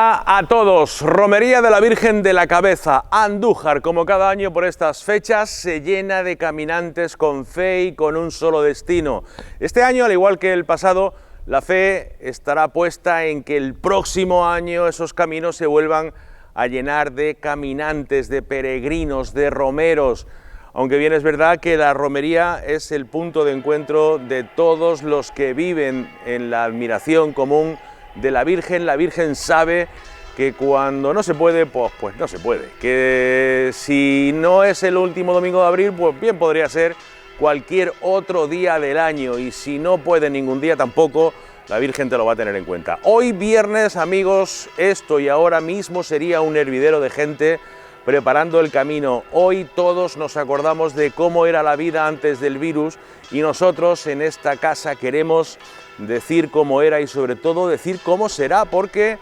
Hola a todos, Romería de la Virgen de la Cabeza, Andújar, como cada año por estas fechas, se llena de caminantes con fe y con un solo destino. Este año, al igual que el pasado, la fe estará puesta en que el próximo año esos caminos se vuelvan a llenar de caminantes, de peregrinos, de romeros. Aunque bien es verdad que la romería es el punto de encuentro de todos los que viven en la admiración común de la Virgen sabe que cuando no se puede, pues no se puede. Que si no es el último domingo de abril, pues bien podría ser cualquier otro día del año. Y si no puede ningún día tampoco, la Virgen te lo va a tener en cuenta. Hoy viernes, amigos, esto y ahora mismo sería un hervidero de gente preparando el camino. Hoy todos nos acordamos de cómo era la vida antes del virus y nosotros en esta casa queremos decir cómo era y sobre todo decir cómo será, porque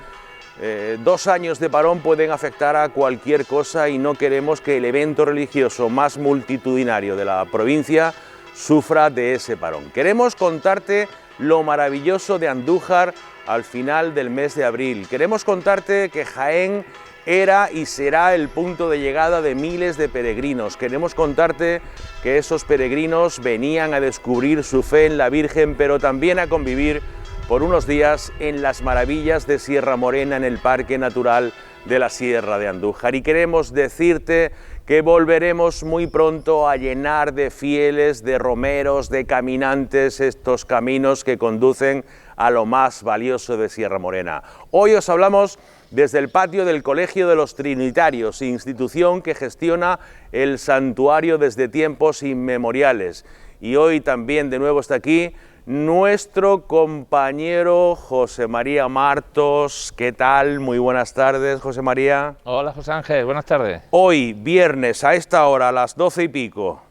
2 años de parón pueden afectar a cualquier cosa y no queremos que el evento religioso más multitudinario de la provincia sufra de ese parón. Queremos contarte lo maravilloso de Andújar al final del mes de abril. Queremos contarte que Jaén era y será el punto de llegada de miles de peregrinos. Queremos contarte que esos peregrinos venían a descubrir su fe en la Virgen, pero también a convivir por unos días en las maravillas de Sierra Morena, en el Parque Natural de la Sierra de Andújar. Y queremos decirte que volveremos muy pronto a llenar de fieles, de romeros, de caminantes estos caminos que conducen a lo más valioso de Sierra Morena. Hoy os hablamos desde el patio del Colegio de los Trinitarios, institución que gestiona el santuario desde tiempos inmemoriales. Y hoy también de nuevo está aquí nuestro compañero José María Martos. ¿Qué tal? Muy buenas tardes, José María. Hola, José Ángel, buenas tardes. Hoy, viernes, a esta hora, a las 12 y pico,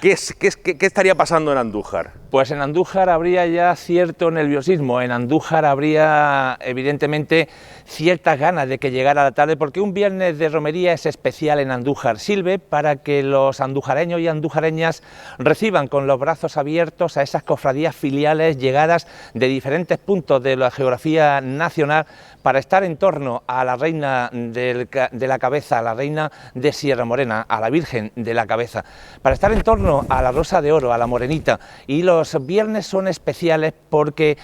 ¿qué estaría pasando en Andújar? Pues en Andújar habría ya cierto nerviosismo, en Andújar habría evidentemente ciertas ganas de que llegara la tarde, porque un viernes de romería es especial en Andújar, sirve para que los andujareños y andujareñas reciban con los brazos abiertos a esas cofradías filiales llegadas de diferentes puntos de la geografía nacional para estar en torno a la Reina de la Cabeza, a la Reina de Sierra Morena, a la Virgen de la Cabeza, para estar en torno a la Rosa de Oro, a la Morenita. Y los viernes son especiales porque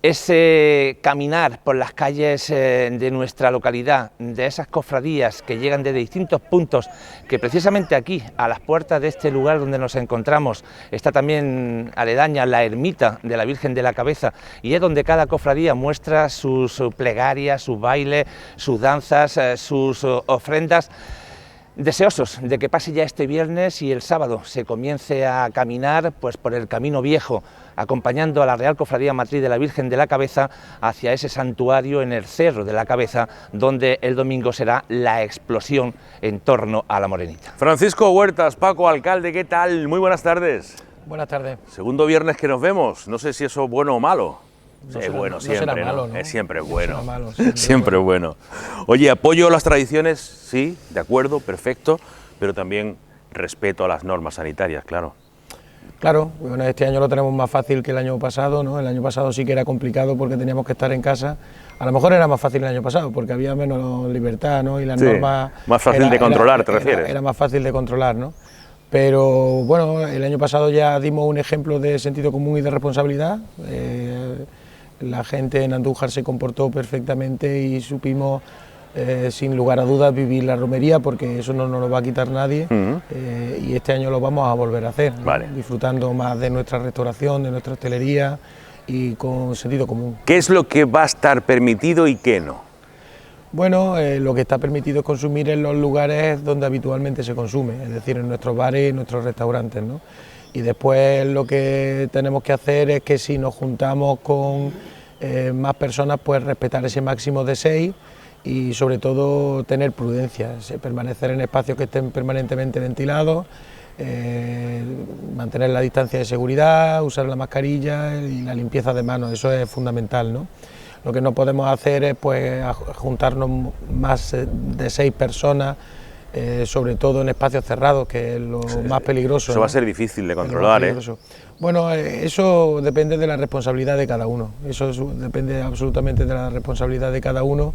ese caminar por las calles de nuestra localidad, de esas cofradías que llegan de distintos puntos, que precisamente aquí, a las puertas de este lugar donde nos encontramos, está también aledaña la ermita de la Virgen de la Cabeza, y es donde cada cofradía muestra sus plegarias, sus bailes, sus danzas, sus ofrendas. Deseosos de que pase ya este viernes y el sábado se comience a caminar pues por el camino viejo, acompañando a la Real Cofradía Matriz de la Virgen de la Cabeza hacia ese santuario en el Cerro de la Cabeza, donde el domingo será la explosión en torno a la Morenita. Francisco Huertas, Paco, alcalde, ¿qué tal? Muy buenas tardes. Buenas tardes. Segundo viernes que nos vemos, no sé si eso es bueno o malo. No es bueno, no siempre, será malo, ¿no? Es siempre No bueno. será malo, Siempre bueno. Oye, apoyo las tradiciones, sí, de acuerdo, perfecto, pero también respeto a las normas sanitarias, claro. Claro, bueno, este año lo tenemos más fácil que el año pasado, ¿no? El año pasado sí que era complicado porque teníamos que estar en casa. A lo mejor era más fácil el año pasado porque había menos libertad, ¿no? Y las normas... Más fácil de controlar, ¿te refieres? Era más fácil de controlar, ¿no? Pero bueno, el año pasado ya dimos un ejemplo de sentido común y de responsabilidad. La gente en Andújar se comportó perfectamente y supimos, sin lugar a dudas, vivir la romería, porque eso no nos lo va a quitar nadie. Y este año lo vamos a volver a hacer, ¿no? Vale. Disfrutando más de nuestra restauración, de nuestra hostelería y con sentido común. ¿Qué es lo que va a estar permitido y qué no? Bueno, lo que está permitido es consumir en los lugares donde habitualmente se consume, es decir, en nuestros bares y nuestros restaurantes, ¿no? Y después lo que tenemos que hacer es que si nos juntamos con más personas, pues respetar ese máximo de 6 y sobre todo tener prudencia, permanecer en espacios que estén permanentemente ventilados, mantener la distancia de seguridad, usar la mascarilla y la limpieza de manos, eso es fundamental, ¿no? Lo que no podemos hacer es pues juntarnos más de 6 personas sobre todo en espacios cerrados, que es lo más peligroso. Eso va a ser difícil de controlar, ¿eh? Bueno, eso depende de la responsabilidad de cada uno, depende absolutamente de la responsabilidad de cada uno.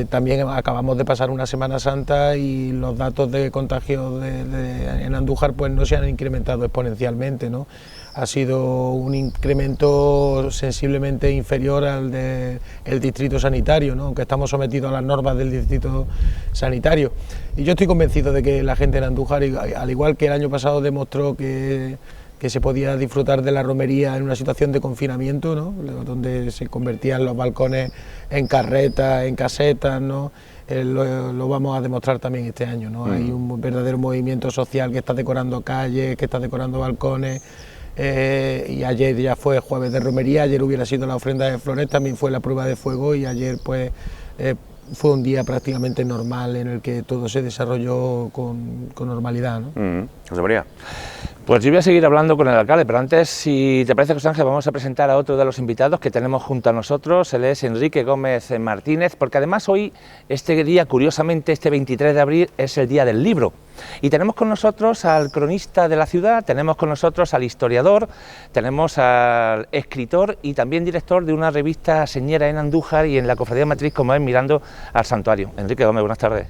También acabamos de pasar una Semana Santa y los datos de contagio en Andújar pues no se han incrementado exponencialmente, ¿no? Ha sido un incremento sensiblemente inferior al del distrito sanitario, ¿no? Aunque estamos sometidos a las normas del distrito sanitario. Y yo estoy convencido de que la gente en Andújar, al igual que el año pasado demostró que se podía disfrutar de la romería en una situación de confinamiento, ¿no? Donde se convertían los balcones en carretas, en casetas, ¿no? Lo vamos a demostrar también este año, ¿no? Hay un verdadero movimiento social que está decorando calles, que está decorando balcones, y ayer ya fue jueves de romería, ayer hubiera sido la ofrenda de flores, también fue la prueba de fuego y ayer pues fue un día prácticamente normal en el que todo se desarrolló con normalidad, ¿no? José María. Pues yo voy a seguir hablando con el alcalde, pero antes, si te parece, José Ángel, vamos a presentar a otro de los invitados que tenemos junto a nosotros. Él es Enrique Gómez Martínez, porque además hoy, este día, curiosamente, este 23 de abril, es el Día del Libro. Y tenemos con nosotros al cronista de la ciudad, tenemos con nosotros al historiador, tenemos al escritor y también director de una revista señera en Andújar y en la Cofradía Matriz, como es Mirando al Santuario. Enrique Gómez, buenas tardes.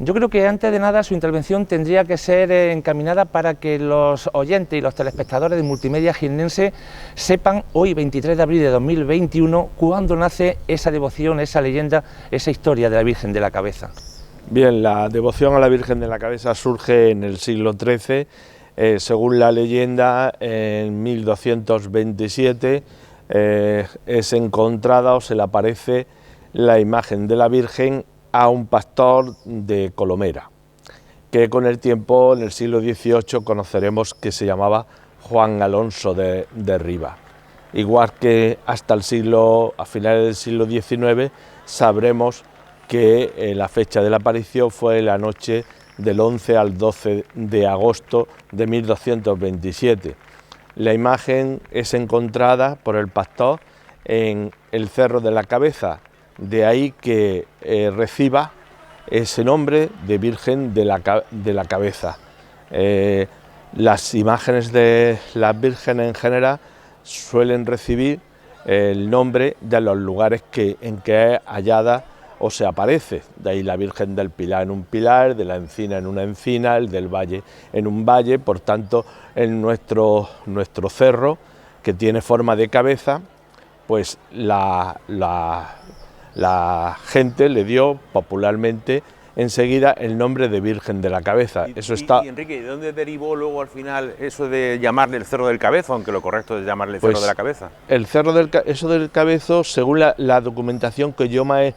Yo creo que antes de nada su intervención tendría que ser encaminada para que los oyentes y los telespectadores de Multimedia Jiennense sepan hoy, 23 de abril de 2021, cuándo nace esa devoción, esa leyenda, esa historia de la Virgen de la Cabeza. Bien, la devoción a la Virgen de la Cabeza surge en el siglo XIII, según la leyenda, en 1227 es encontrada o se le aparece la imagen de la Virgen a un pastor de Colomera, que con el tiempo, en el siglo XVIII, conoceremos que se llamaba Juan Alonso de Riva. Igual que hasta a finales del siglo XIX, sabremos que la fecha de la aparición fue la noche del 11 al 12 de agosto de 1227. La imagen es encontrada por el pastor en el Cerro de la Cabeza, de ahí que reciba ese nombre de Virgen de la Cabeza. Las imágenes de las vírgenes en general suelen recibir el nombre de los lugares en que es hallada o se aparece, de ahí la Virgen del Pilar en un pilar, de la Encina en una encina, el del Valle en un valle. Por tanto, en nuestro cerro, que tiene forma de cabeza, pues la gente le dio popularmente enseguida el nombre de Virgen de la Cabeza. Y Enrique, ¿de dónde derivó luego al final eso de llamarle el Cerro del Cabezo, aunque lo correcto es llamarle Cerro de la Cabeza? El Cerro del Cabezo, según la documentación que yo más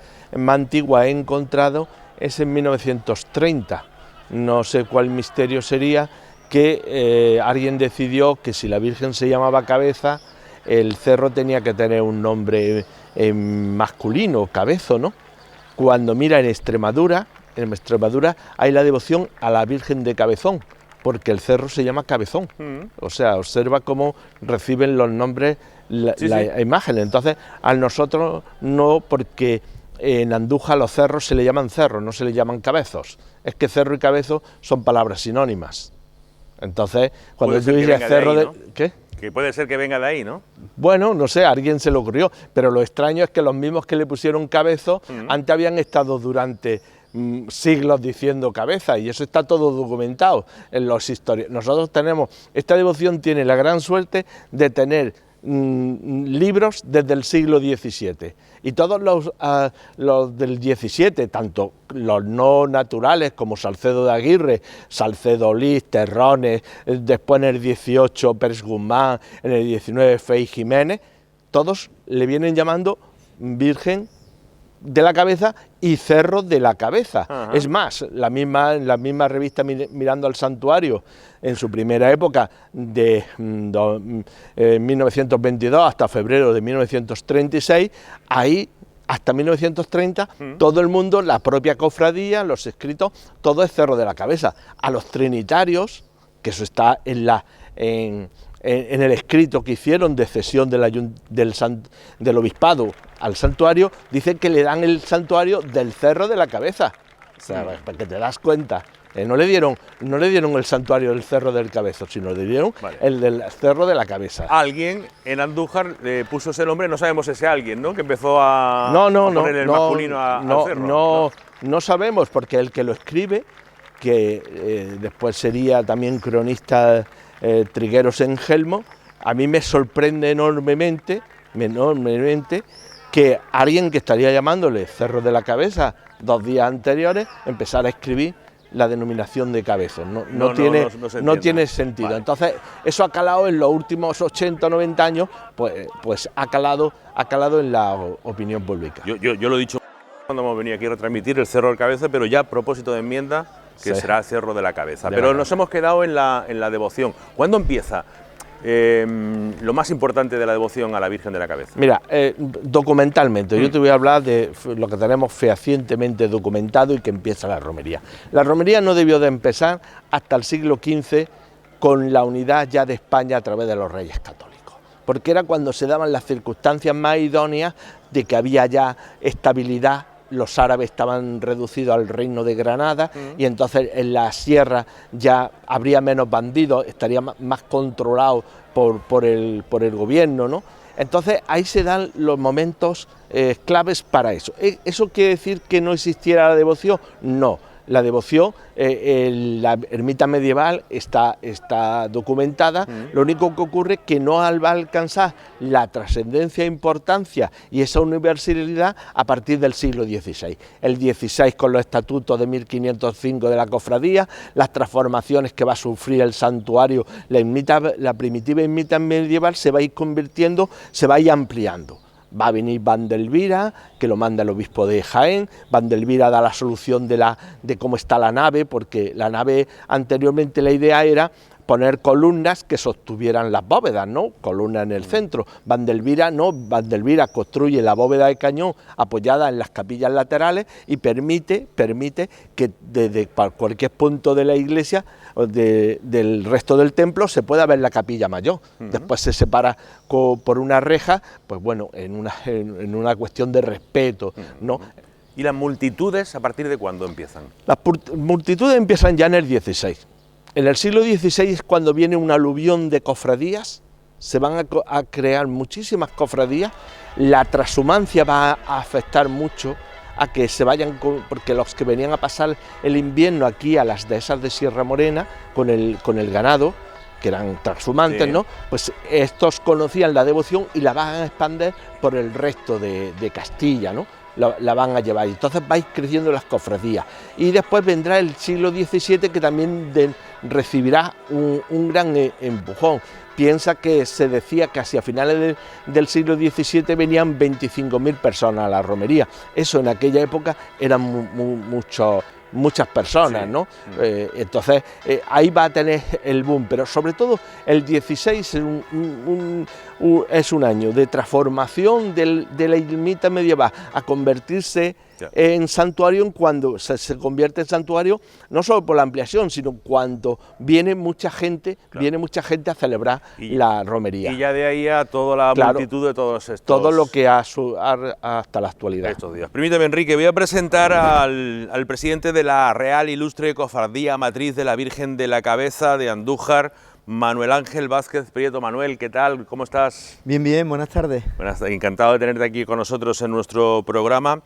antigua he encontrado, es en 1930. No sé cuál misterio sería que alguien decidió que si la Virgen se llamaba Cabeza, el cerro tenía que tener un nombre masculino, Cabezo, ¿no? Cuando mira en Extremadura hay la devoción a la Virgen de Cabezón, porque el cerro se llama Cabezón. O sea, observa cómo reciben los nombres la imagen. Entonces, a nosotros no, porque en Andújar los cerros se le llaman cerros, no se le llaman cabezos. Es que cerro y cabezo son palabras sinónimas. Entonces, cuando tú dices cerro de... ¿Qué? Que puede ser que venga de ahí, ¿no? Bueno, no sé, a alguien se le ocurrió, pero lo extraño es que los mismos que le pusieron Cabezo antes habían estado durante siglos diciendo Cabeza, y eso está todo documentado en los historias. Nosotros esta devoción tiene la gran suerte de tener libros desde el siglo XVII, y todos los del XVII, tanto los no naturales como Salcedo de Aguirre, Salcedo Lis, Terrones, después en el XVIII Pérez Guzmán, en el XIX Fey Jiménez, todos le vienen llamando Virgen de la Cabeza y Cerro de la Cabeza. Ajá. Es más, la misma revista Mirando al Santuario, en su primera época, de 1922 hasta febrero de 1936, ahí hasta 1930, todo el mundo, la propia cofradía, los escritos, todo es Cerro de la Cabeza. A los trinitarios, que eso está en el escrito que hicieron de cesión del obispado al santuario, dicen que le dan el santuario del Cerro de la Cabeza. O sea, para que te das cuenta. No le dieron el santuario del Cerro del Cabezo, sino le dieron el del Cerro de la Cabeza. Alguien en Andújar puso ese nombre, no sabemos ese alguien, ¿no? Que empezó a poner el masculino al cerro. No sabemos, porque el que lo escribe, que después sería también cronista Trigueros Engelmo, a mí me sorprende enormemente que alguien que estaría llamándole Cerro de la Cabeza 2 días anteriores empezara a escribir la denominación de Cabezos. No tiene sentido. Vale. Entonces, eso ha calado en los últimos 80 o 90 años, pues ha calado en la opinión pública. Yo lo he dicho cuando hemos venido aquí a retransmitir el Cerro del Cabeza, pero ya a propósito de enmienda, que será Cerro de la Cabeza. Pero nos hemos quedado en la devoción. ¿Cuándo empieza lo más importante de la devoción a la Virgen de la Cabeza? Mira, documentalmente, yo te voy a hablar de lo que tenemos fehacientemente documentado y que empieza la romería. La romería no debió de empezar hasta el siglo XV con la unidad ya de España a través de los Reyes Católicos, porque era cuando se daban las circunstancias más idóneas de que había ya estabilidad. Los árabes estaban reducidos al reino de Granada y entonces en la sierra ya habría menos bandidos, estaría más controlado por el gobierno, ¿no? Entonces ahí se dan los momentos claves para eso. ¿Eso quiere decir que no existiera la devoción? No. La devoción, la ermita medieval está documentada, lo único que ocurre es que no va a alcanzar la trascendencia e importancia y esa universalidad a partir del siglo XVI. El XVI con los estatutos de 1505 de la cofradía, las transformaciones que va a sufrir el santuario, la primitiva ermita medieval se va a ir convirtiendo, se va a ir ampliando. Va a venir Vandelvira, que lo manda el obispo de Jaén. Vandelvira da la solución de cómo está la nave, porque la nave anteriormente la idea era poner columnas que sostuvieran las bóvedas, ¿no? Columnas en el centro. Vandelvira no, Vandelvira construye la bóveda de cañón apoyada en las capillas laterales y permite que desde cualquier punto de la iglesia o del resto del templo se pueda ver la capilla mayor. Después se separa por una reja, pues bueno, en una cuestión de respeto, ¿no? ¿Y las multitudes a partir de cuándo empiezan? Las multitudes empiezan ya en el XVI. En el siglo XVI es cuando viene un aluvión de cofradías, se van a crear muchísimas cofradías, la trashumancia va a afectar mucho a que se vayan, porque los que venían a pasar el invierno aquí a las dehesas de Sierra Morena con el ganado, que eran transhumantes, ¿no? Pues estos conocían la devoción y la van a expandir por el resto de Castilla, ¿no? La van a llevar, y entonces vais creciendo las cofradías, y después vendrá el siglo XVII que también recibirá un gran empujón. Piensa que se decía que hacia finales del siglo XVII venían 25.000 personas a la romería, eso en aquella época eran muchas personas, ¿no? Entonces ahí va a tener el boom, pero sobre todo el 16 es un año de transformación de la ermita medieval a convertirse en santuario, cuando se convierte en santuario no solo por la ampliación, sino cuando viene mucha gente a celebrar la romería. Y ya de ahí a toda la multitud de todos estos... Todo lo que hasta la actualidad. Estos días. Permíteme, Enrique, voy a presentar al presidente de la Real Ilustre Cofradía Matriz de la Virgen de la Cabeza de Andújar, Manuel Ángel Vázquez Prieto. Manuel, ¿qué tal? ¿Cómo estás? Bien, buenas tardes. Encantado de tenerte aquí con nosotros en nuestro programa.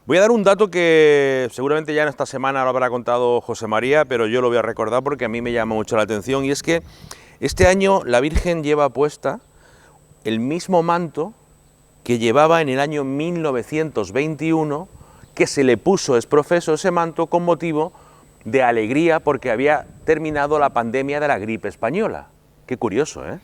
Voy a dar un dato que seguramente ya en esta semana lo habrá contado José María, pero yo lo voy a recordar porque a mí me llama mucho la atención, y es que este año la Virgen lleva puesta el mismo manto que llevaba en el año 1921, que se le puso exprofeso ese manto con motivo de alegría porque había terminado la pandemia de la gripe española. Qué curioso, ¿eh?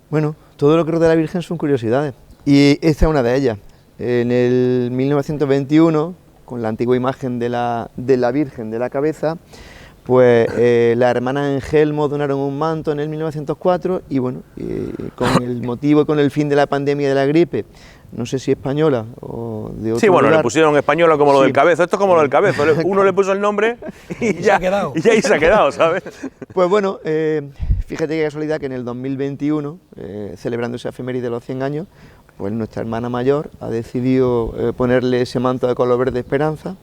Bueno, todo lo que rodea a la Virgen son curiosidades, y esta es una de ellas. En el 1921, con la antigua imagen de la Virgen de la Cabeza, pues las hermanas Engelmo donaron un manto en el 1904, y bueno, con el motivo y con el fin de la pandemia de la gripe, no sé si española o de otro Sí, bueno, lugar. le pusieron española como lo del Cabezo. Esto es como lo del Cabezo. Uno le puso el nombre y ya ahí se ha quedado, ¿sabes? Pues bueno, fíjate qué casualidad que en el 2021, celebrando esa efeméride de los 100 años, pues nuestra hermana mayor ha decidido ponerle ese manto de color verde esperanza.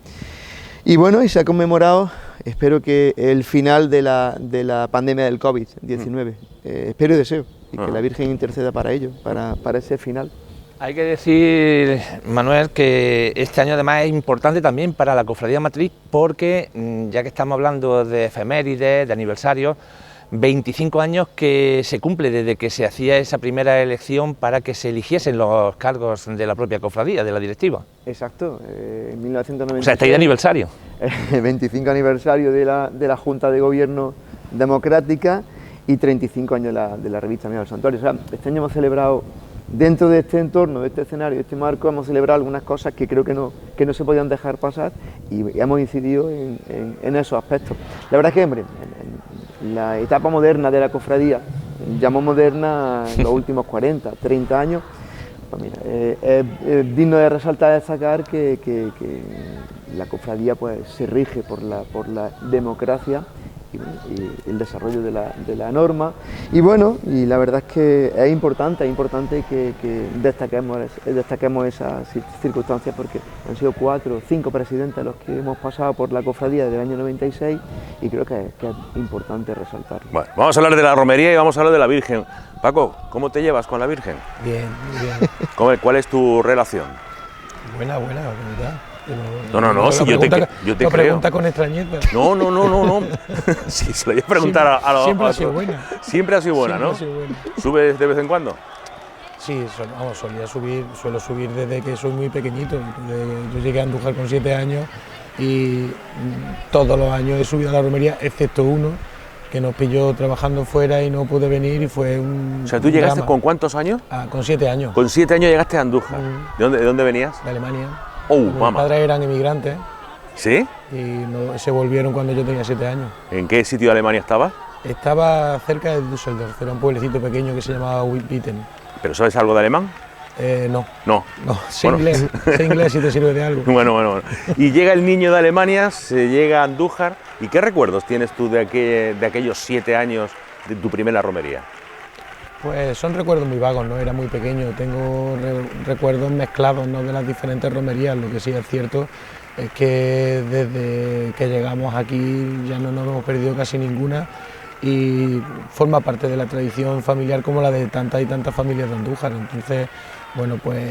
Y bueno, y se ha conmemorado, espero que el final de la pandemia del COVID-19. Espero y deseo, y que la Virgen interceda para ello, para ese final. Hay que decir, Manuel, que este año además es importante también para la Cofradía Matriz porque, ya que estamos hablando de efemérides, de aniversarios, 25 años que se cumple desde que se hacía esa primera elección para que se eligiesen los cargos de la propia cofradía, de la directiva. Exacto, en 1996. O sea, estáis de aniversario. 25 aniversario de la Junta de Gobierno Democrática y 35 años de la revista Mía del Santuario. O sea, este año hemos celebrado, dentro de este entorno, de este escenario, de este marco, hemos celebrado algunas cosas que creo que no se podían dejar pasar y hemos incidido en esos aspectos. La verdad es que, hombre, en la etapa moderna de la cofradía, llamo moderna en los últimos 40, 30 años, pues mira, es digno de resaltar y destacar que la cofradía pues, se rige por la democracia y el desarrollo de la norma, y bueno, y la verdad es que es importante que destaquemos esas circunstancias, porque han sido 4 o 5 presidentes los que hemos pasado por la cofradía desde el año 96 y creo que es importante resaltarlo. Bueno, vamos a hablar de la romería y vamos a hablar de la Virgen. Paco, ¿cómo te llevas con la Virgen? Bien, muy bien. ¿Cuál es tu relación? Buena, ¿verdad? No, si yo te creo. Pregunta con extrañeza. No. Sí, se lo voy a preguntar a los... Siempre ha sido buena. Siempre ha sido buena, ¿no? ¿Subes de vez en cuando? Sí, suelo subir desde que soy muy pequeñito. Yo llegué a Andújar con 7 años y todos los años he subido a la romería, excepto uno, que nos pilló trabajando fuera y no pude venir y fue un... O sea, ¿tú llegaste con cuántos años? Con 7 años. Con 7 años llegaste a Andújar. ¿De dónde venías? De Alemania. Mis padres eran inmigrantes. ¿Sí? Y se volvieron cuando yo tenía 7 años. ¿En qué sitio de Alemania estabas? Estaba cerca de Düsseldorf, era un pueblecito pequeño que se llamaba Witten. ¿Pero sabes algo de alemán? No, sé inglés si te sirve de algo. Bueno. Y llega el niño de Alemania, se llega a Andújar. ¿Y qué recuerdos tienes tú de aquellos 7 años de tu primera romería? Pues son recuerdos muy vagos, ¿no? Era muy pequeño, tengo recuerdos mezclados, ¿no?, de las diferentes romerías. Lo que sí es cierto es que desde que llegamos aquí ya no nos hemos perdido casi ninguna y forma parte de la tradición familiar como la de tantas y tantas familias de Andújar. Entonces, bueno, pues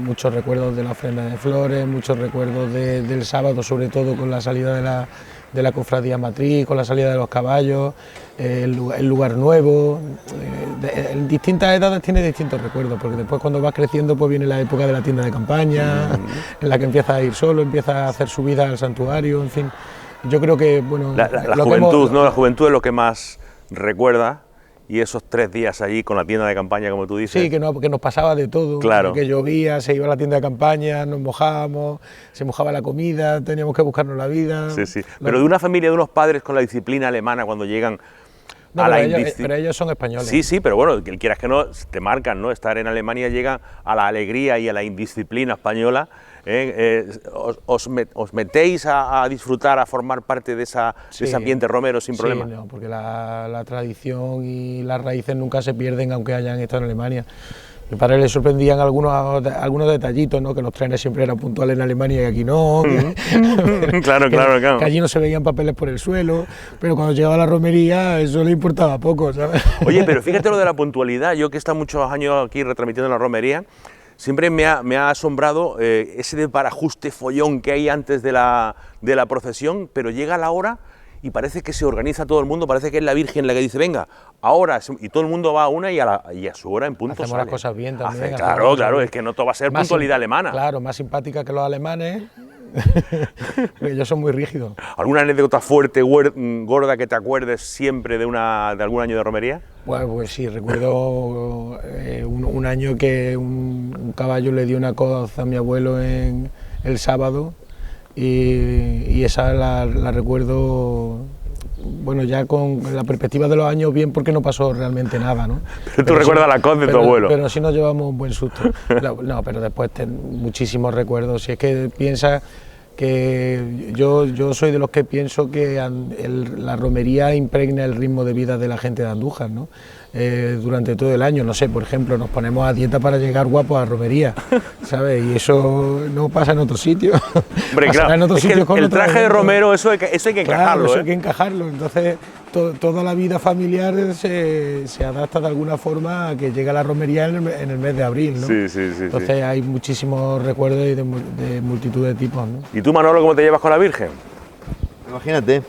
muchos recuerdos de la ofrenda de flores, muchos recuerdos del sábado, sobre todo con la salida de la cofradía matriz, con la salida de los caballos, el lugar nuevo. En distintas edades tiene distintos recuerdos, porque después cuando vas creciendo pues viene la época de la tienda de campaña, en la que empiezas a ir solo, empiezas a hacer subida al santuario, en fin. Yo creo que, bueno... La juventud, ¿no? La juventud es lo que más recuerda. Y esos 3 días allí con la tienda de campaña, como tú dices. Sí, que nos pasaba de todo. Claro. Que llovía, se iba a la tienda de campaña, nos mojábamos, se mojaba la comida, teníamos que buscarnos la vida. Sí. Pero de una familia, de unos padres con la disciplina alemana cuando llegan a la indisciplina. Pero ellos son españoles. Sí, pero bueno, quieras que no, te marcan, ¿no? Estar en Alemania llegan a la alegría y a la indisciplina española. ¿Os metéis a disfrutar, a formar parte de ese ambiente romero sin problema? No, porque la tradición y las raíces nunca se pierden aunque hayan estado en Alemania. A mi padre le sorprendían algunos detallitos, ¿no? Que los trenes siempre eran puntuales en Alemania y aquí no. Claro. Que allí no se veían papeles por el suelo, pero cuando llegaba a la romería eso le importaba poco, ¿sabes? Oye, pero fíjate lo de la puntualidad. Yo que he estado muchos años aquí retransmitiendo la romería, siempre me ha asombrado ese desbarajuste follón que hay antes de la procesión, pero llega la hora y parece que se organiza todo el mundo, parece que es la Virgen la que dice, venga, ahora, y todo el mundo va a una y a su hora en punto hacemos sale. Las cosas bien también. Claro, es que no todo va a ser puntualidad alemana. Claro, más simpática que los alemanes, ellos son muy rígidos. ¿Alguna anécdota fuerte, gorda que te acuerdes siempre de algún año de romería? Bueno, pues sí, recuerdo un año que un caballo le dio una coz a mi abuelo el sábado y esa la recuerdo, bueno, ya con la perspectiva de los años bien, porque no pasó realmente nada, ¿no? Pero tú recuerdas la coz de tu abuelo. Pero sí nos llevamos un buen susto. No, pero después muchísimos recuerdos. Si es que piensas que yo soy de los que pienso que la romería impregna el ritmo de vida de la gente de Andújar, ¿no? Durante todo el año, no sé, por ejemplo, nos ponemos a dieta para llegar guapos a romería, ¿sabes? Y eso no pasa en otros sitios. Hombre, claro, en otros sitios el traje de romero, eso hay que encajarlo, claro, eso hay que encajarlo, entonces toda la vida familiar se adapta de alguna forma a que llega la romería en el mes de abril, ¿no? Sí. Entonces hay muchísimos recuerdos y de multitud de tipos, ¿no? ¿Y tú, Manolo, cómo te llevas con la Virgen? Imagínate,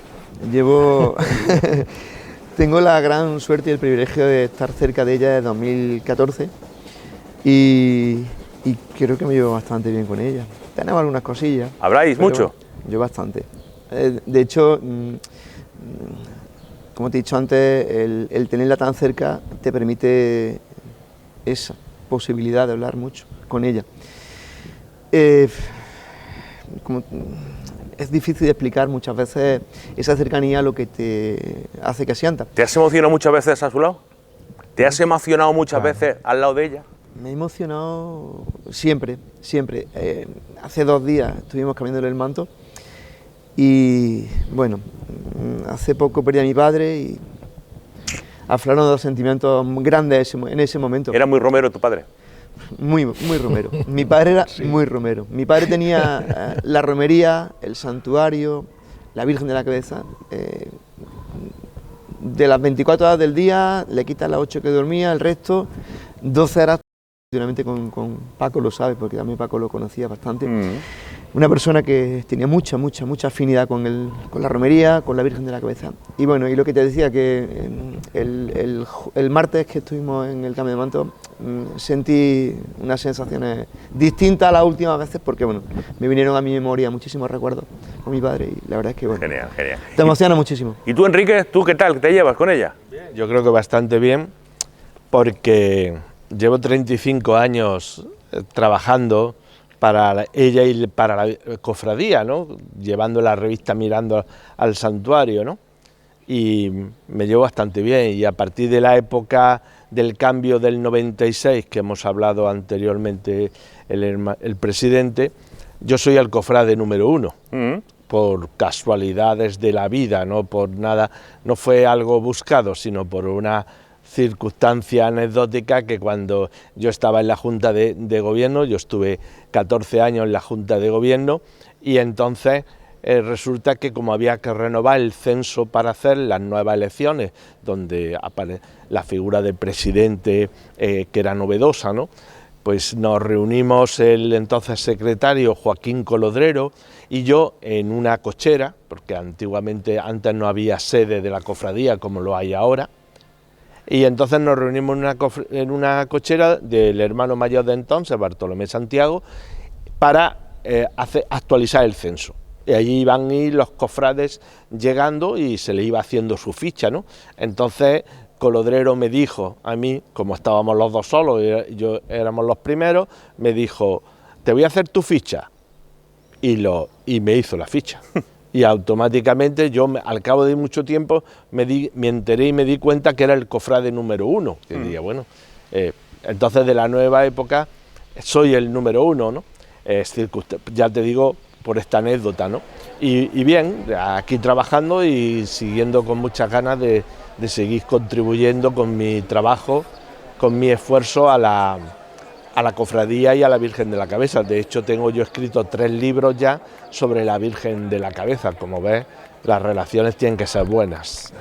tengo la gran suerte y el privilegio de estar cerca de ella desde 2014 y creo que me llevo bastante bien con ella. Tenemos algunas cosillas. ¿Habláis mucho? Yo bastante. De hecho, como te he dicho antes, el tenerla tan cerca te permite esa posibilidad de hablar mucho con ella. Es difícil de explicar muchas veces esa cercanía, lo que te hace que sientas. ¿Te has emocionado muchas veces a su lado? ¿Te has emocionado muchas veces al lado de ella? Me he emocionado siempre. Hace 2 días estuvimos cambiándole el manto y bueno, hace poco perdí a mi padre y afloraron 2 sentimientos grandes en ese momento. ¿Era muy romero tu padre? Muy romero. Mi padre era muy romero. Mi padre tenía la romería, el santuario, la Virgen de la Cabeza. De las 24 horas del día, le quitas las 8 que dormía, el resto, 12 horas. Con Paco lo sabe, porque también Paco lo conocía bastante. Una persona que tenía mucha afinidad con la romería, con la Virgen de la Cabeza. Y bueno, y lo que te decía, que el martes que estuvimos en el cambio de manto, sentí unas sensaciones distintas a las últimas veces, porque bueno, me vinieron a mi memoria muchísimos recuerdos con mi padre y la verdad es que bueno, Genial. te emociona muchísimo. ¿Y tú, Enrique, tú qué tal? ¿Te llevas con ella? Yo creo que bastante bien, porque llevo 35 años trabajando para ella y para la cofradía, ¿no? Llevando la revista Mirando al Santuario, ¿no? Y me llevo bastante bien, y a partir de la época del cambio del 96, que hemos hablado anteriormente el presidente, yo soy el cofrade número 1, por casualidades de la vida, no por nada, no fue algo buscado, sino por una circunstancia anecdótica, que cuando yo estaba en la Junta de Gobierno, yo estuve 14 años en la Junta de Gobierno, y entonces resulta que como había que renovar el censo para hacer las nuevas elecciones, donde aparece la figura del presidente, que era novedosa, ¿no? Pues nos reunimos el entonces secretario Joaquín Colodrero y yo en una cochera, porque antes no había sede de la cofradía como lo hay ahora, y entonces nos reunimos en una cochera del hermano mayor de entonces, Bartolomé Santiago, para actualizar el censo. Y allí iban a ir los cofrades llegando y se le iba haciendo su ficha, ¿no? Entonces Colodrero me dijo a mí, como estábamos los dos solos y yo éramos los primeros, me dijo: te voy a hacer tu ficha, y me hizo la ficha. Y automáticamente yo, al cabo de mucho tiempo, me enteré y me di cuenta que era el cofrade número 1. Que diría, bueno, entonces de la nueva época soy el número 1, ¿no? Ya te digo, por esta anécdota, ¿no? Y bien, aquí trabajando y siguiendo con muchas ganas de seguir contribuyendo con mi trabajo, con mi esfuerzo a la cofradía y a la Virgen de la Cabeza. De hecho, tengo yo escrito 3 libros ya sobre la Virgen de la Cabeza. Como ves, las relaciones tienen que ser buenas.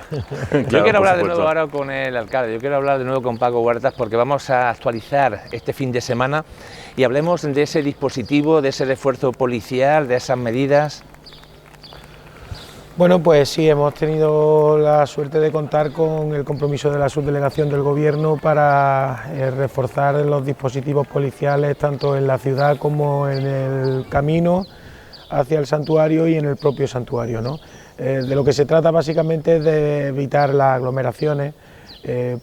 Yo quiero hablar de nuevo ahora con el alcalde, yo quiero hablar de nuevo con Paco Huertas, porque vamos a actualizar este fin de semana y hablemos de ese dispositivo, de ese refuerzo policial, de esas medidas. Bueno, pues sí, hemos tenido la suerte de contar con el compromiso de la subdelegación del Gobierno para reforzar los dispositivos policiales tanto en la ciudad como en el camino hacia el santuario y en el propio santuario, ¿no? De lo que se trata básicamente es de evitar las aglomeraciones,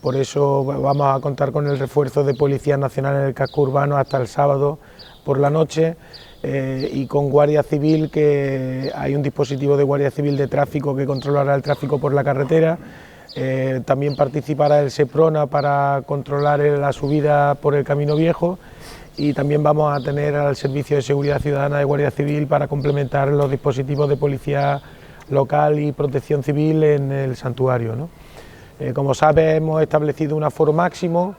por eso vamos a contar con el refuerzo de Policía Nacional en el casco urbano hasta el sábado por la noche. Y con Guardia Civil, que hay un dispositivo de Guardia Civil de tráfico que controlará el tráfico por la carretera. También participará el SEPRONA para controlar la subida por el Camino Viejo, y también vamos a tener al Servicio de Seguridad Ciudadana de Guardia Civil para complementar los dispositivos de policía local y protección civil en el santuario, ¿no? Como sabes, hemos establecido un aforo máximo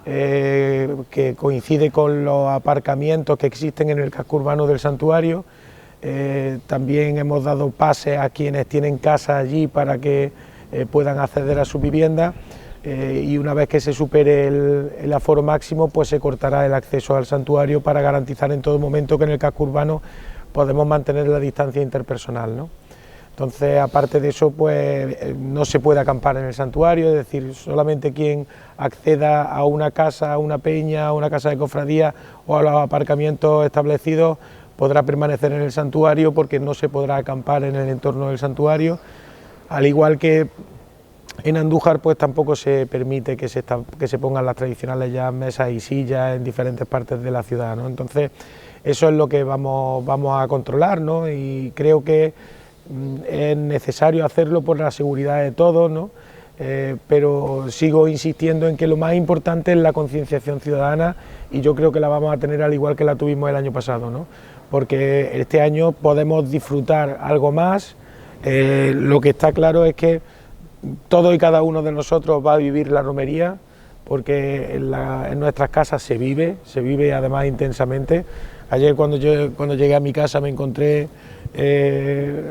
que coincide con los aparcamientos que existen en el casco urbano del santuario. También hemos dado pases a quienes tienen casa allí para que puedan acceder a su vivienda, y una vez que se supere el aforo máximo, pues se cortará el acceso al santuario para garantizar en todo momento que en el casco urbano podemos mantener la distancia interpersonal, ¿no? Entonces, aparte de eso, pues no se puede acampar en el santuario, es decir, solamente quien acceda a una casa, a una peña, a una casa de cofradía o a los aparcamientos establecidos podrá permanecer en el santuario, porque no se podrá acampar en el entorno del santuario, al igual que en Andújar pues tampoco se permite que se pongan las tradicionales ya mesas y sillas en diferentes partes de la ciudad, ¿no? Entonces, eso es lo que vamos a controlar, ¿no? Y creo que es necesario hacerlo por la seguridad de todos, ¿no? Pero sigo insistiendo en que lo más importante es la concienciación ciudadana, y yo creo que la vamos a tener al igual que la tuvimos el año pasado, ¿no? Porque este año podemos disfrutar algo más. Lo que está claro es que todo y cada uno de nosotros va a vivir la romería, porque en nuestras casas se vive además intensamente. Ayer cuando llegué a mi casa me encontré, que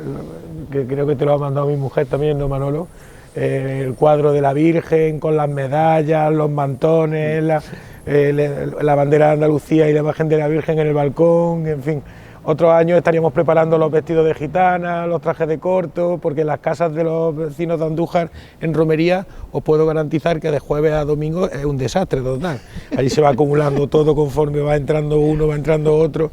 creo que te lo ha mandado mi mujer también, ¿no, Manolo? El cuadro de la Virgen con las medallas, los mantones, la bandera de Andalucía y la imagen de la Virgen en el balcón, en fin. Otros años estaríamos preparando los vestidos de gitana, los trajes de corto, porque las casas de los vecinos de Andújar en romería os puedo garantizar que de jueves a domingo es un desastre total. Allí se va acumulando todo conforme va entrando uno, va entrando otro,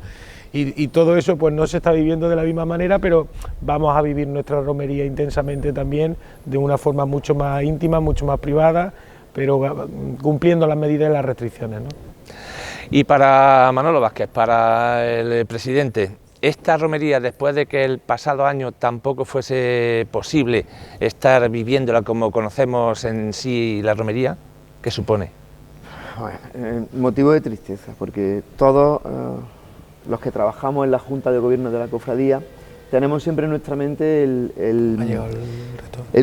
y todo eso pues no se está viviendo de la misma manera, pero vamos a vivir nuestra romería intensamente también, de una forma mucho más íntima, mucho más privada, pero cumpliendo las medidas y las restricciones, ¿no? Y para Manolo Vázquez, para el presidente, esta romería, después de que el pasado año tampoco fuese posible estar viviéndola como conocemos en sí la romería, ¿qué supone? Bueno, motivo de tristeza, porque todos los que trabajamos en la Junta de Gobierno de la Cofradía tenemos siempre en nuestra mente el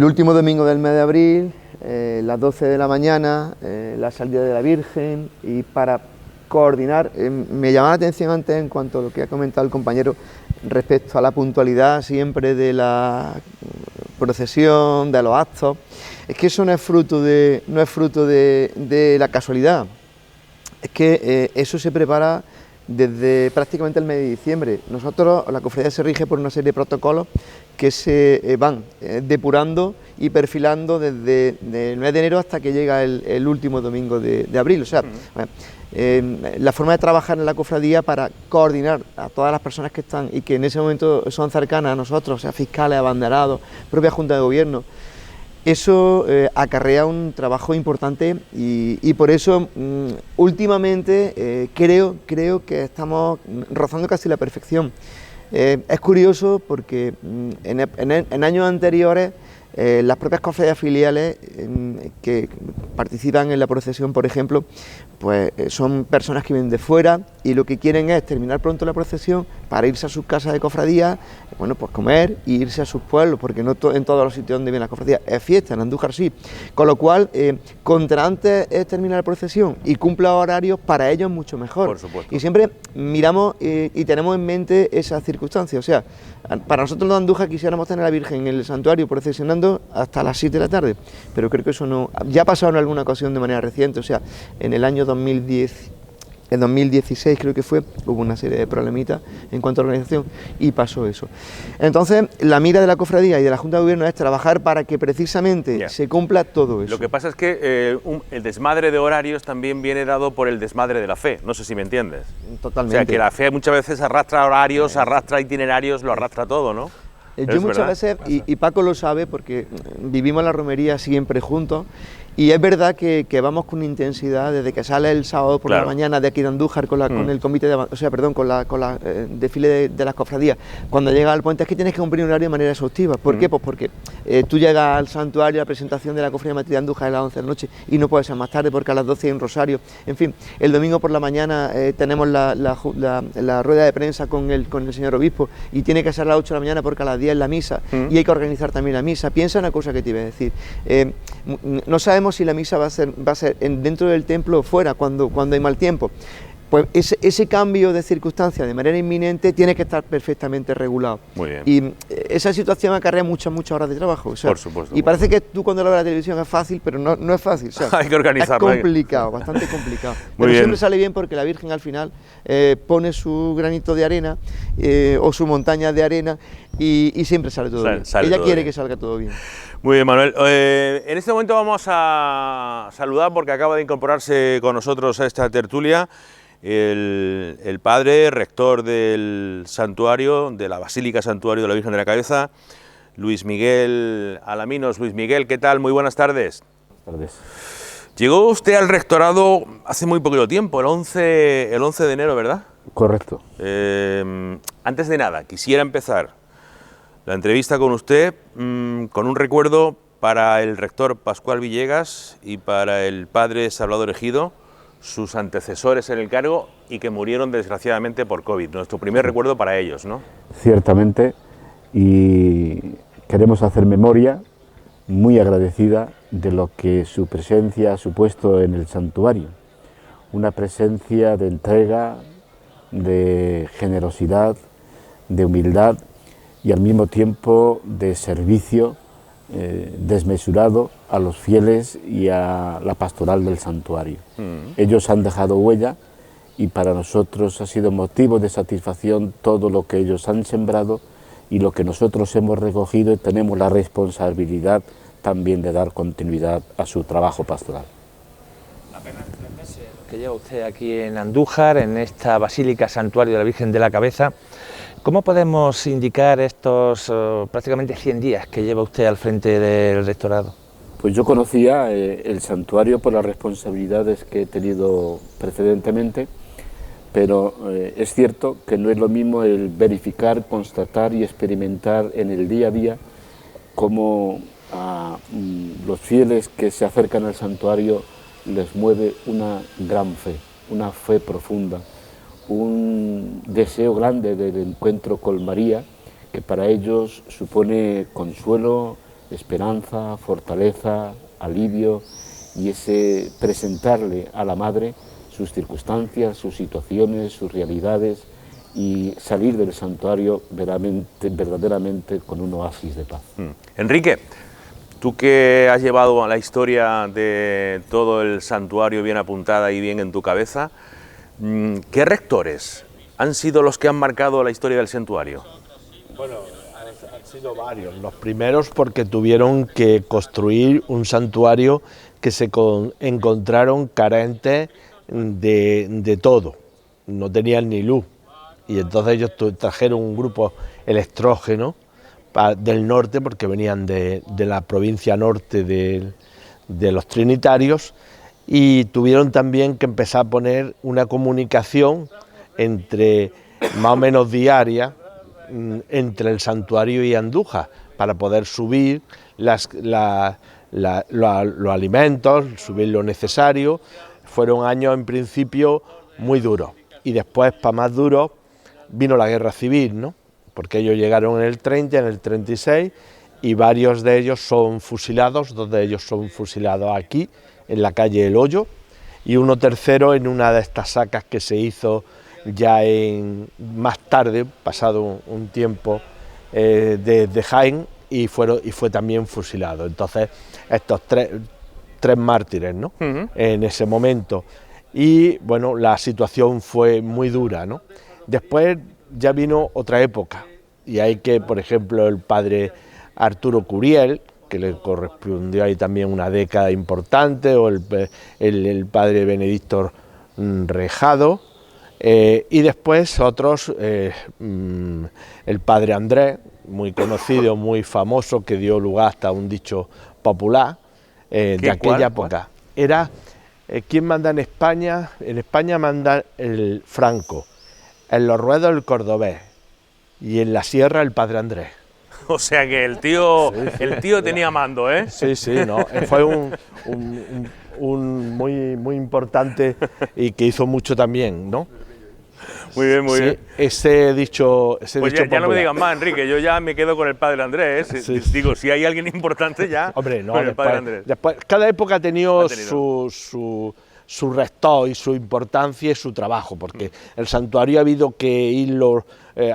último domingo del mes de abril, las 12 de la mañana, la salida de la Virgen, y para coordinar, me llamaba la atención antes en cuanto a lo que ha comentado el compañero respecto a la puntualidad siempre de la procesión, de los actos. Es que eso no es fruto de la casualidad, es que eso se prepara desde prácticamente el mes de diciembre. Nosotros, la cofradía se rige por una serie de protocolos que se van depurando y perfilando desde el mes de enero hasta que llega el último domingo de abril. O sea, la forma de trabajar en la cofradía para coordinar a todas las personas que están y que en ese momento son cercanas a nosotros, o sea, fiscales, abanderados, propia Junta de Gobierno, eso acarrea un trabajo importante, y por eso últimamente creo que estamos rozando casi la perfección. Es curioso porque en años anteriores las propias cofradías filiales que participan en la procesión, por ejemplo, pues son personas que vienen de fuera y lo que quieren es terminar pronto la procesión para irse a sus casas de cofradía, bueno, pues comer e irse a sus pueblos, porque no en todos los sitios donde vienen las cofradías es fiesta, en Andújar sí, con lo cual contra antes es terminar la procesión y cumpla horarios, para ellos mucho mejor. Por supuesto. Y siempre miramos y tenemos en mente esas circunstancias. O sea, para nosotros los de Andújar quisiéramos tener a la Virgen en el santuario procesionando hasta las 7 de la tarde, pero creo que eso no, ya ha pasado en alguna ocasión de manera reciente. O sea, en el año 2016 creo que fue, hubo una serie de problemitas en cuanto a organización y pasó eso. Entonces, la mira de la cofradía y de la Junta de Gobierno es trabajar para que precisamente se cumpla todo eso. Lo que pasa es que el desmadre de horarios también viene dado por el desmadre de la fe, no sé si me entiendes. Totalmente. O sea, que la fe muchas veces arrastra horarios, arrastra itinerarios, lo arrastra todo, ¿no? Yo muchas veces, y Paco lo sabe porque vivimos la romería siempre juntos, y es verdad que vamos con intensidad desde que sale el sábado por la mañana de aquí de Andújar con el comité de, o sea, perdón, con la desfile de las cofradías. Cuando llega al puente es que tienes que cumplir un horario de manera exhaustiva. ¿Por qué? Pues porque tú llegas al santuario, la presentación de la Cofradía de Matriz de Andújar es a las 11 de la noche y no puede ser más tarde porque a las 12 hay un rosario. En fin, el domingo por la mañana tenemos la rueda de prensa con el señor obispo y tiene que ser a las 8 de la mañana porque a las 10 es la misa y hay que organizar también la misa. Piensa una cosa que te iba a decir, no sabemos si la misa va a ser dentro del templo o fuera cuando hay mal tiempo. Pues ese cambio de circunstancias de manera inminente tiene que estar perfectamente regulado. Muy bien. Y esa situación acarrea muchas horas de trabajo. O sea, por supuesto. Y parece que tú cuando lo ves en la televisión es fácil, pero no es fácil. O sea, hay que organizarlo. Es complicado, bastante complicado. Muy pero bien. siempre sale bien porque la Virgen al final pone su granito de arena o su montaña de arena y siempre sale todo bien. Ella todo quiere bien. que salga todo bien. Muy bien, Manuel. En este momento vamos a saludar, porque acaba de incorporarse con nosotros a esta tertulia, el padre rector del santuario, de la Basílica Santuario de la Virgen de la Cabeza, Luis Miguel Alaminos. Luis Miguel, ¿qué tal? Muy buenas tardes. Buenas tardes. Llegó usted al rectorado hace muy poquito tiempo, el 11 de enero, ¿verdad? Correcto. Antes de nada, quisiera empezar la entrevista con usted con un recuerdo para el rector Pascual Villegas y para el padre Salvador Ejido, sus antecesores en el cargo y que murieron desgraciadamente por COVID. Nuestro primer recuerdo para ellos, ¿no? Ciertamente, y queremos hacer memoria muy agradecida de lo que su presencia ha supuesto en el santuario. Una presencia de entrega, de generosidad, de humildad y al mismo tiempo de servicio desmesurado a los fieles y a la pastoral del santuario. Ellos han dejado huella y para nosotros ha sido motivo de satisfacción todo lo que ellos han sembrado y lo que nosotros hemos recogido, y tenemos la responsabilidad también de dar continuidad a su trabajo pastoral. Apenas 3 meses que lleva usted aquí en Andújar, en esta Basílica Santuario de la Virgen de la Cabeza. ¿Cómo podemos indicar estos prácticamente 100 días que lleva usted al frente del rectorado? Pues yo conocía el santuario por las responsabilidades que he tenido precedentemente, pero es cierto que no es lo mismo el verificar, constatar y experimentar en el día a día cómo a los fieles que se acercan al santuario les mueve una gran fe, una fe profunda, un deseo grande del encuentro con María, que para ellos supone consuelo, esperanza, fortaleza, alivio, y ese presentarle a la Madre sus circunstancias, sus situaciones, sus realidades, y salir del santuario verdaderamente con un oasis de paz. Enrique, tú que has llevado a la historia de todo el santuario bien apuntada y bien en tu cabeza, ¿qué rectores han sido los que han marcado la historia del santuario? Bueno, han sido varios. Los primeros porque tuvieron que construir un santuario que se encontraron carentes de todo. No tenían ni luz. Y entonces ellos trajeron un grupo electrógeno del norte, porque venían de la provincia norte de los trinitarios, y tuvieron también que empezar a poner una comunicación más o menos diaria entre el santuario y Andújar, para poder subir los alimentos, subir lo necesario. Fueron años en principio muy duros, y después, para más duros, vino la guerra civil, ¿no? Porque ellos llegaron en el 30, en el 36, y varios de ellos son fusilados. 2 de ellos son fusilados aquí, en la calle El Hoyo, y uno tercero en una de estas sacas que se hizo ya más tarde, pasado un tiempo, de Jaén, y fue también fusilado. Entonces, estos tres mártires, ¿no? En ese momento. Y bueno, la situación fue muy dura, ¿no? Después ya vino otra época, y hay que, por ejemplo, el padre Arturo Curiel, que le correspondió ahí también una década importante, o el padre Benedicto Rejado, y después otros, el padre Andrés, muy conocido, muy famoso, que dio lugar hasta a un dicho popular de aquella época. Era, ¿quién manda en España? En España manda el Franco, en los ruedos el cordobés, y en la sierra el padre Andrés. O sea que el tío tenía mando, ¿eh? Sí, sí, no, fue un muy importante y que hizo mucho también, ¿no? Muy bien, muy bien. Ese dicho Pues ya no me digas más, Enrique, yo ya me quedo con el padre Andrés. Sí. Digo, si hay alguien importante ya, hombre, no, con el padre Andrés. Después, cada época ha tenido su rector y su importancia y su trabajo, porque el santuario ha habido que irlo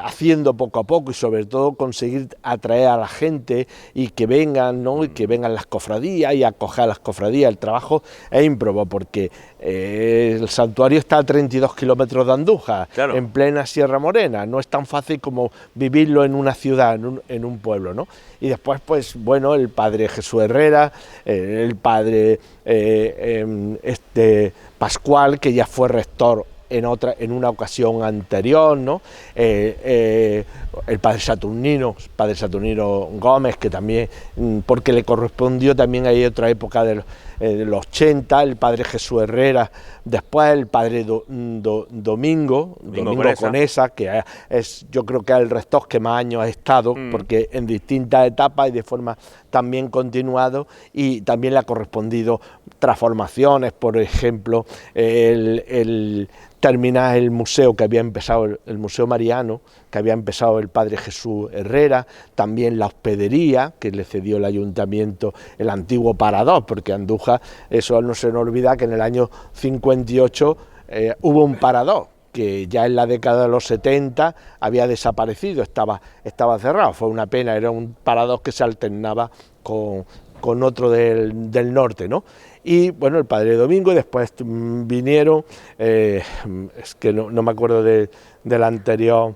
haciendo poco a poco y sobre todo conseguir atraer a la gente y que vengan, ¿no? Y que vengan las cofradías y acoger a las cofradías. El trabajo es ímprobo porque el santuario está a 32 kilómetros de Andújar, claro, en plena Sierra Morena. No es tan fácil como vivirlo en una ciudad, en un pueblo, ¿no? Y después, pues bueno, el padre Jesús Herrera, el padre Pascual, que ya fue rector en una ocasión anterior, ¿no? El padre Saturnino Gómez, que también, porque le correspondió también ahí otra época de los 80, el padre Jesús Herrera, después el padre Domingo Conesa, que yo creo que es el rector que más años ha estado, porque en distintas etapas y de forma también continuado, y también le ha correspondido transformaciones, por ejemplo, terminar el museo que había empezado, el Museo Mariano, que había empezado el padre Jesús Herrera, también la hospedería, que le cedió el ayuntamiento, el antiguo Parador, porque Andújar, eso no se nos olvida que en el año 58 hubo un Parador, que ya en la década de los 70 había desaparecido, estaba cerrado, fue una pena, era un Parador que se alternaba con otro del norte, ¿no? Y bueno, el padre Domingo, y después vinieron, es que no me acuerdo del anterior.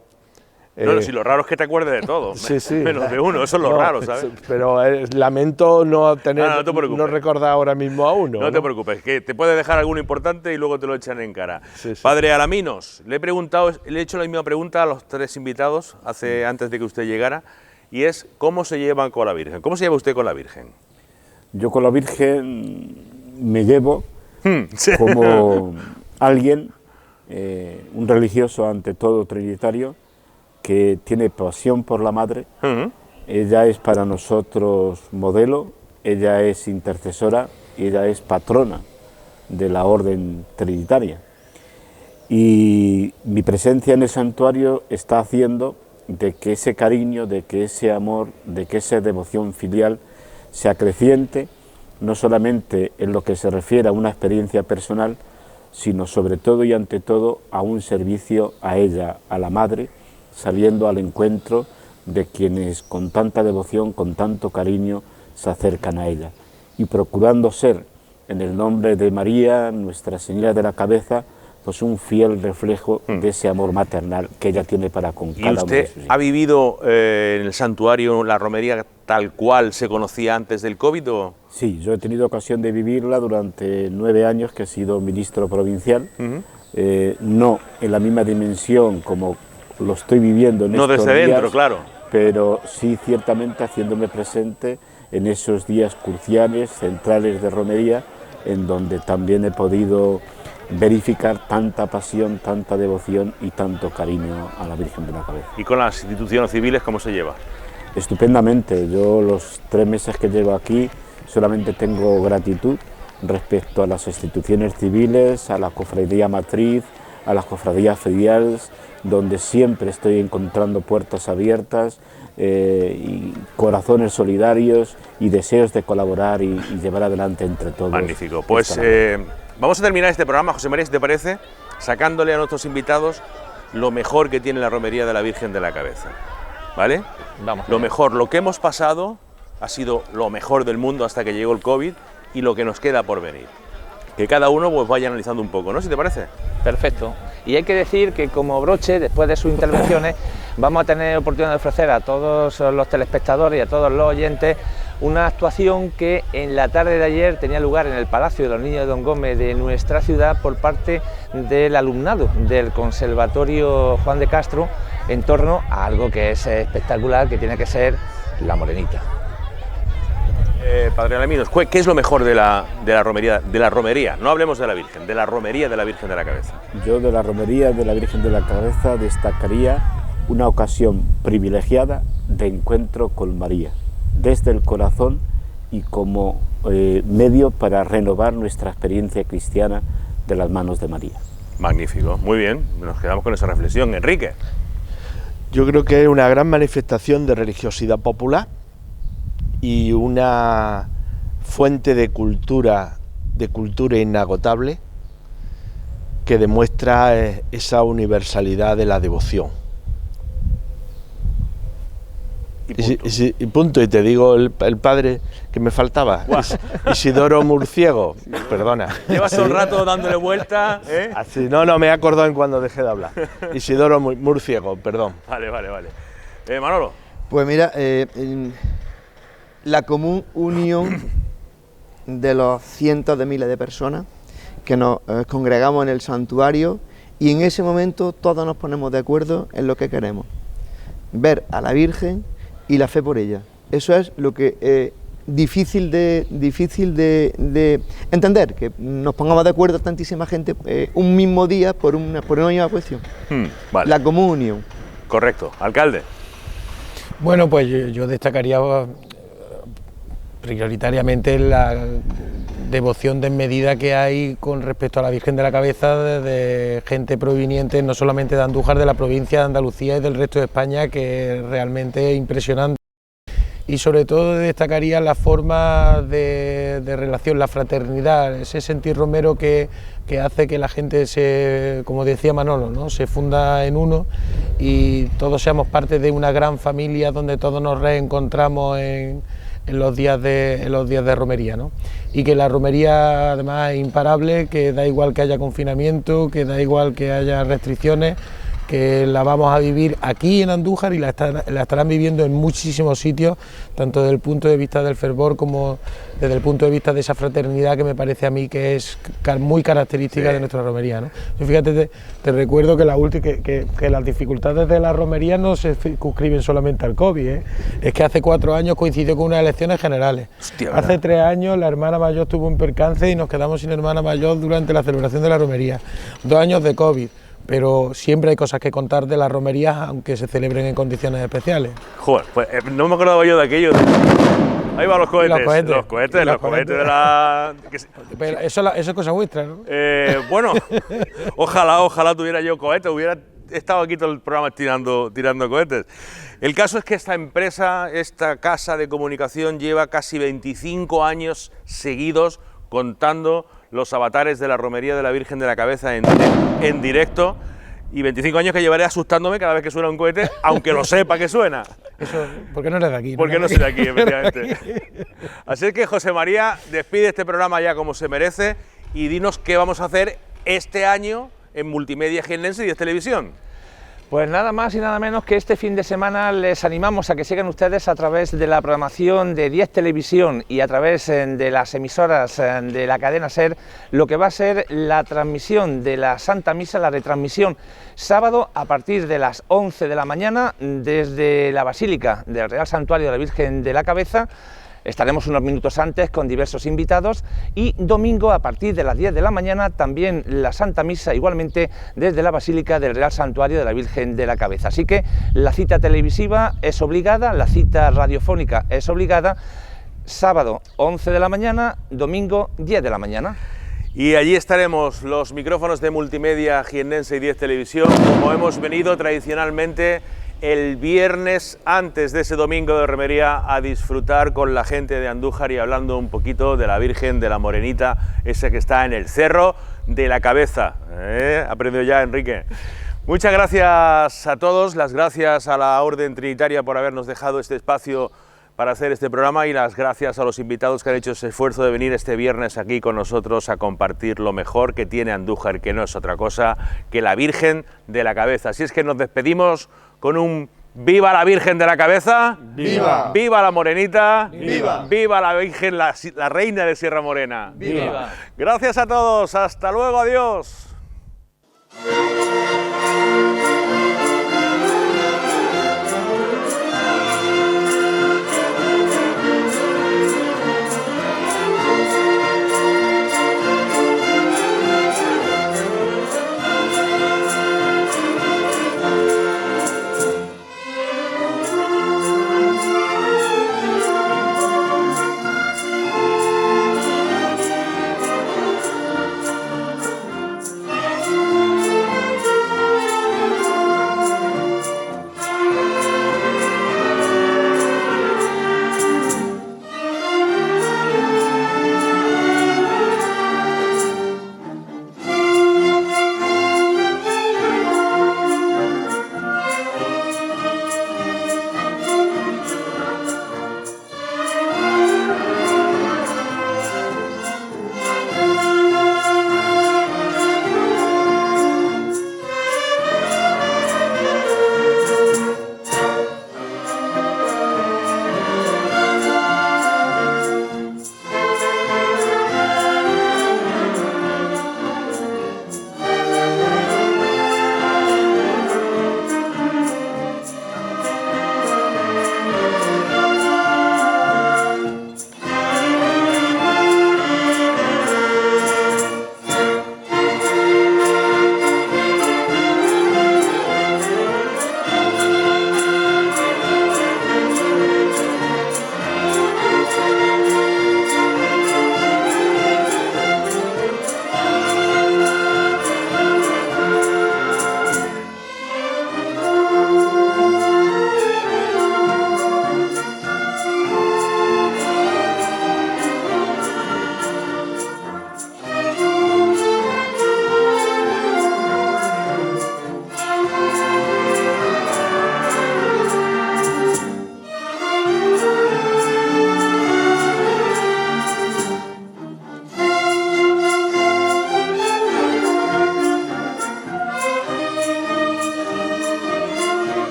No, si lo raro es que te acuerdes de todo, sí, menos de uno, eso es lo raro, ¿sabes? Pero lamento no recordar ahora mismo a uno. No te preocupes, que te puede dejar alguno importante y luego te lo echan en cara. Sí. Padre Alaminos, le he hecho la misma pregunta a los tres invitados antes de que usted llegara, y es ¿cómo se llevan con la Virgen? ¿Cómo se lleva usted con la Virgen? Yo con la Virgen me llevo como alguien, un religioso ante todo trinitario, que tiene pasión por la Madre. Ella es para nosotros modelo, ella es intercesora y ella es patrona de la orden trinitaria. Y mi presencia en el santuario está haciendo de que ese cariño, de que ese amor, de que esa devoción filial sea creciente, no solamente en lo que se refiere a una experiencia personal, sino sobre todo y ante todo a un servicio a ella, a la Madre, saliendo al encuentro de quienes con tanta devoción, con tanto cariño, se acercan a ella, y procurando ser, en el nombre de María, Nuestra Señora de la Cabeza, pues un fiel reflejo de ese amor maternal que ella tiene para con cada uno de sus hijos. ¿Y usted ha vivido en el santuario la romería tal cual se conocía antes del COVID? ¿O? Sí, yo he tenido ocasión de vivirla durante 9 años que he sido ministro provincial, no en la misma dimensión como lo estoy viviendo en estos días. No desde dentro, claro. Pero sí ciertamente haciéndome presente en esos días cruciales, centrales de romería, en donde también he podido verificar tanta pasión, tanta devoción y tanto cariño a la Virgen de la Cabeza. ¿Y con las instituciones civiles cómo se lleva? Estupendamente. Yo los 3 meses que llevo aquí solamente tengo gratitud respecto a las instituciones civiles, a la cofradía matriz, a las cofradías filiales, donde siempre estoy encontrando puertas abiertas y corazones solidarios y deseos de colaborar y llevar adelante entre todos. Magnífico. Pues vamos a terminar este programa, José María, si te parece, sacándole a nuestros invitados lo mejor que tiene la romería de la Virgen de la Cabeza, ¿vale? Vamos. Lo mejor, lo que hemos pasado ha sido lo mejor del mundo hasta que llegó el COVID y lo que nos queda por venir. Que cada uno pues vaya analizando un poco, ¿no? Si te parece. Perfecto. Y hay que decir que como broche, después de sus intervenciones, vamos a tener oportunidad de ofrecer a todos los telespectadores y a todos los oyentes una actuación que en la tarde de ayer tenía lugar en el Palacio de los Niños de Don Gómez de nuestra ciudad por parte del alumnado del Conservatorio Juan de Castro en torno a algo que es espectacular, que tiene que ser la Morenita. Padre Alaminos, ¿qué es lo mejor de la romería? No hablemos de la Virgen, de la romería de la Virgen de la Cabeza. Yo de la romería de la Virgen de la Cabeza destacaría una ocasión privilegiada de encuentro con María, desde el corazón y como medio para renovar nuestra experiencia cristiana de las manos de María. Magnífico, muy bien, nos quedamos con esa reflexión. Enrique. Yo creo que es una gran manifestación de religiosidad popular y una fuente de cultura inagotable que demuestra esa universalidad de la devoción. Y punto, y te digo el padre que me faltaba, Isidoro Murciego, perdona. Llevas todo el rato dándole vuelta, ¿eh? Así, no, me he acordado en cuando dejé de hablar. Isidoro Murciego, perdón. Vale. Manolo. Pues mira, la común unión de los cientos de miles de personas que nos congregamos en el santuario, y en ese momento todos nos ponemos de acuerdo en lo que queremos: ver a la Virgen y la fe por ella. Eso es lo que difícil de entender, que nos pongamos de acuerdo tantísima gente un mismo día por una misma cuestión. Vale. La comunión. Correcto. Alcalde. Bueno, pues yo destacaría prioritariamente la devoción desmedida que hay con respecto a la Virgen de la Cabeza de gente proveniente no solamente de Andújar, de la provincia de Andalucía y del resto de España, que es realmente impresionante. Y sobre todo destacaría la forma de relación, la fraternidad, ese sentir romero que hace que la gente se, como decía Manolo, ¿no?, se funda en uno y todos seamos parte de una gran familia donde todos nos reencontramos en los días de romería, ¿no? Y que la romería además es imparable, que da igual que haya confinamiento, que da igual que haya restricciones, que la vamos a vivir aquí en Andújar y la estarán viviendo en muchísimos sitios, tanto desde el punto de vista del fervor como desde el punto de vista de esa fraternidad que me parece a mí que es muy característica de nuestra romería, ¿no? Yo fíjate, te recuerdo que las dificultades de la romería no se circunscriben solamente al COVID, ¿eh? Es que hace 4 años coincidió con unas elecciones generales. Hostia, hace 3 años la hermana mayor tuvo un percance y nos quedamos sin hermana mayor durante la celebración de la romería. 2 años de COVID. Pero siempre hay cosas que contar de las romerías, aunque se celebren en condiciones especiales. Joder, pues no me acordaba yo de aquello. Ahí van los cohetes. Los cohetes de la... Pero eso es cosa vuestra, ¿no? Bueno, ojalá tuviera yo cohetes, hubiera estado aquí todo el programa tirando cohetes. El caso es que esta empresa, esta casa de comunicación, lleva casi 25 años seguidos contando los avatares de la romería de la Virgen de la Cabeza en directo, y 25 años que llevaré asustándome cada vez que suena un cohete, aunque lo sepa que suena. Eso, ¿por qué no eres de aquí? Porque no soy de aquí, efectivamente. Así que, José María, despide este programa ya como se merece y dinos qué vamos a hacer este año en Multimedia Jiennense y 10 Televisión. Pues nada más y nada menos que este fin de semana les animamos a que sigan ustedes a través de la programación de 10 Televisión y a través de las emisoras de la cadena SER lo que va a ser la transmisión de la Santa Misa, la retransmisión sábado a partir de las 11 de la mañana desde la Basílica del Real Santuario de la Virgen de la Cabeza. Estaremos unos minutos antes con diversos invitados y domingo a partir de las 10 de la mañana también la Santa Misa igualmente desde la Basílica del Real Santuario de la Virgen de la Cabeza. Así que la cita televisiva es obligada, la cita radiofónica es obligada, sábado 11 de la mañana, domingo 10 de la mañana. Y allí estaremos los micrófonos de Multimedia Jiennense y 10 Televisión, como hemos venido tradicionalmente el viernes antes de ese domingo de romería a disfrutar con la gente de Andújar y hablando un poquito de la Virgen de la Morenita, esa que está en el Cerro de la Cabeza. Aprendió ya, Enrique. Muchas gracias a todos, las gracias a la Orden Trinitaria por habernos dejado este espacio para hacer este programa y las gracias a los invitados que han hecho ese esfuerzo de venir este viernes aquí con nosotros a compartir lo mejor que tiene Andújar, que no es otra cosa que la Virgen de la Cabeza. Así es que nos despedimos con un ¡viva la Virgen de la Cabeza! ¡Viva! ¡Viva la Morenita! ¡Viva! ¡Viva la Virgen, la Reina de Sierra Morena! ¡Viva! Gracias a todos, hasta luego, adiós.